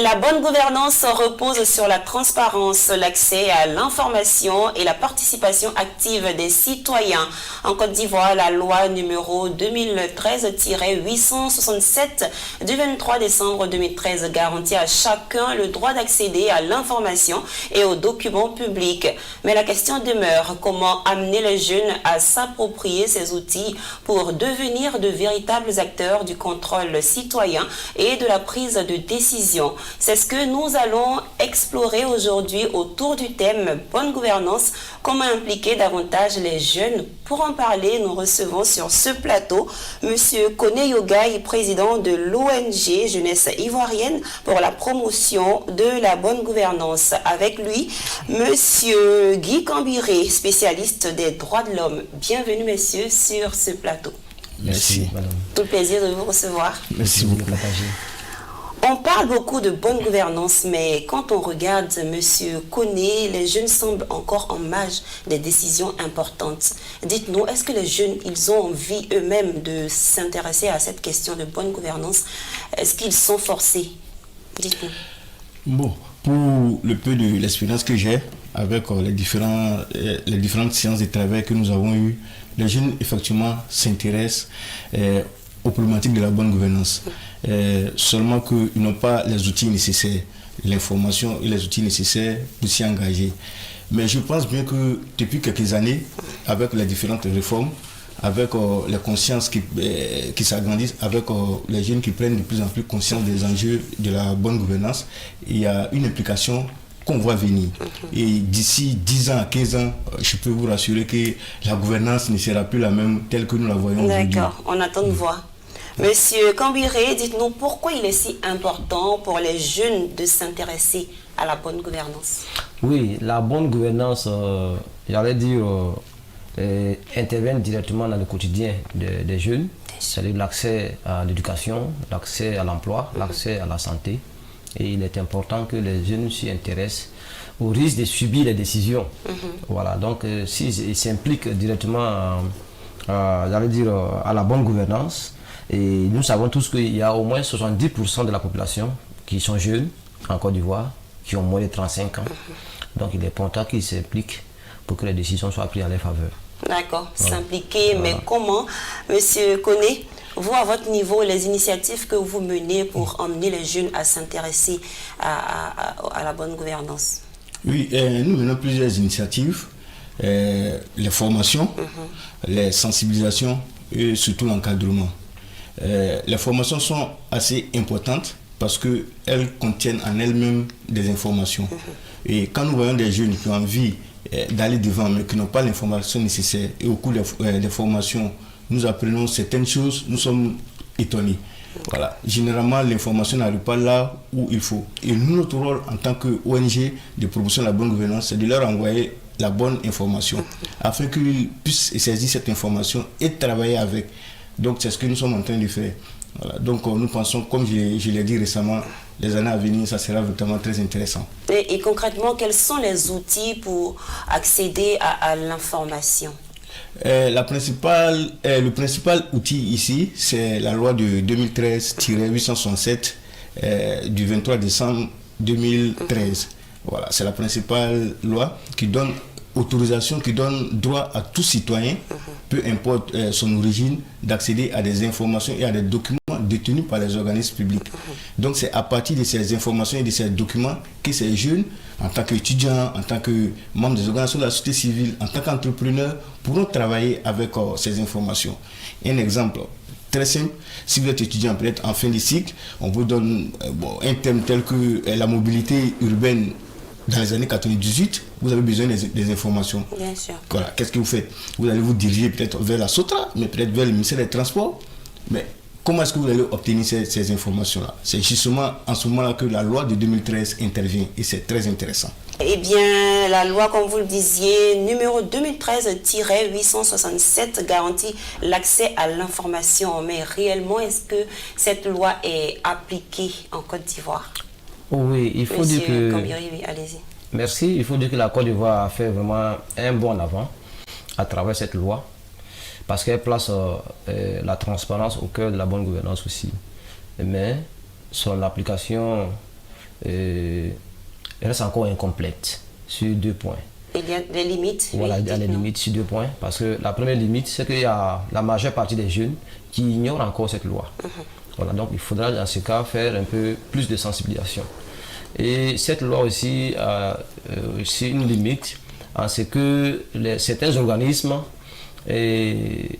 La bonne gouvernance repose sur la transparence, l'accès à l'information et la participation active des citoyens. En Côte d'Ivoire, la loi numéro 2013-867 du 23 décembre 2013 garantit à chacun le droit d'accéder à l'information et aux documents publics. Mais la question demeure, comment amener les jeunes à s'approprier ces outils pour devenir de véritables acteurs du contrôle citoyen et de la prise de décision? C'est ce que nous allons explorer aujourd'hui autour du thème Bonne gouvernance, comment impliquer davantage les jeunes. Pour en parler, nous recevons sur ce plateau M. Koné Yogaï, président de l'ONG Jeunesse Ivoirienne pour la promotion de la bonne gouvernance. Avec lui, M. Guy Cambiré, spécialiste des droits de l'homme. Bienvenue, messieurs, sur ce plateau. Merci, madame. Tout le plaisir de vous recevoir. Merci beaucoup. On parle beaucoup de bonne gouvernance, mais quand on regarde M. Koné, les jeunes semblent encore en marge des décisions importantes. Dites-nous, est-ce que les jeunes, ils ont envie eux-mêmes de s'intéresser à cette question de bonne gouvernance? Est-ce qu'ils sont forcés? Dites-nous. Bon, pour le peu de l'expérience que j'ai avec les différentes séances de travail que nous avons eues, les jeunes, effectivement, s'intéressent aux problématiques de la bonne gouvernance. Seulement qu'ils n'ont pas les outils nécessaires, l'information et les outils nécessaires pour s'y engager. Mais je pense bien que depuis quelques années, avec les différentes réformes, avec les consciences qui s'agrandissent, avec les jeunes qui prennent de plus en plus conscience des enjeux de la bonne gouvernance, il y a une implication qu'on voit venir. Et d'ici 10 ans à 15 ans, je peux vous rassurer que la gouvernance ne sera plus la même telle que nous la voyons aujourd'hui. D'accord, on attend de voir. Monsieur Cambiré, dites-nous pourquoi il est si important pour les jeunes de s'intéresser à la bonne gouvernance. Oui, la bonne gouvernance, j'allais dire, intervient directement dans le quotidien des jeunes, c'est-à-dire l'accès à l'éducation, l'accès à l'emploi, l'accès à la santé. Et il est important que les jeunes s'y intéressent au risque de subir les décisions. Voilà, donc s'ils s'impliquent directement, j'allais dire, à la bonne gouvernance. Et nous savons tous qu'il y a au moins 70% de la population qui sont jeunes en Côte d'Ivoire, qui ont moins de 35 ans. Donc il est important qu'ils s'impliquent pour que les décisions soient prises en leur faveur. D'accord, s'impliquer, mais comment, Monsieur Koné, vous, à votre niveau, les initiatives que vous menez pour emmener les jeunes à s'intéresser à la bonne gouvernance? Oui, nous menons plusieurs initiatives, les formations, les sensibilisations et surtout l'encadrement. Les formations sont assez importantes parce qu'elles contiennent en elles-mêmes des informations. Et quand nous voyons des jeunes qui ont envie d'aller devant mais qui n'ont pas l'information nécessaire, et au cours des formations, nous apprenons certaines choses, nous sommes étonnés. Voilà. Généralement, l'information n'arrive pas là où il faut. Et nous, notre rôle en tant qu'ONG de promotion de la bonne gouvernance, c'est de leur envoyer la bonne information afin qu'ils puissent saisir cette information et travailler avec. Donc, c'est ce que nous sommes en train de faire. Voilà. Donc, nous pensons, comme je l'ai dit récemment, les années à venir, ça sera vraiment très intéressant. Et concrètement, quels sont les outils pour accéder à l'information? Le principal outil ici, c'est la loi de 2013-867 du 23 décembre 2013. Voilà, c'est la principale loi qui donne autorisation, qui donne droit à tout citoyen, peu importe son origine, d'accéder à des informations et à des documents détenus par les organismes publics. Donc c'est à partir de ces informations et de ces documents que ces jeunes, en tant qu'étudiants, en tant que membres des organisations de la société civile, en tant qu'entrepreneurs, pourront travailler avec ces informations. Un exemple très simple, si vous êtes étudiant peut-être en fin de cycle, on vous donne un thème tel que la mobilité urbaine dans les années 98, vous avez besoin des informations. Bien sûr. Voilà. Qu'est-ce que vous faites? Vous allez vous diriger peut-être vers la SOTRA, mais peut-être vers le ministère des Transports. Mais comment est-ce que vous allez obtenir ces informations-là? C'est justement en ce moment-là que la loi de 2013 intervient et c'est très intéressant. Eh bien, la loi, comme vous le disiez, numéro 2013-867 garantit l'accès à l'information. Mais réellement, est-ce que cette loi est appliquée en Côte d'Ivoire? Oui, il faut dire que... Cambiré, oui, allez-y. Merci. Il faut dire que la Côte d'Ivoire a fait vraiment un bond en avant à travers cette loi parce qu'elle place la transparence au cœur de la bonne gouvernance aussi. Mais son application reste encore incomplète sur 2 points. Il y a des limites. Voilà, il y a des limites sur 2 points. Parce que la première limite, c'est qu'il y a la majeure partie des jeunes qui ignorent encore cette loi. Voilà, donc il faudra dans ce cas faire un peu plus de sensibilisation. Et cette loi aussi a aussi une limite en ce que certains organismes ne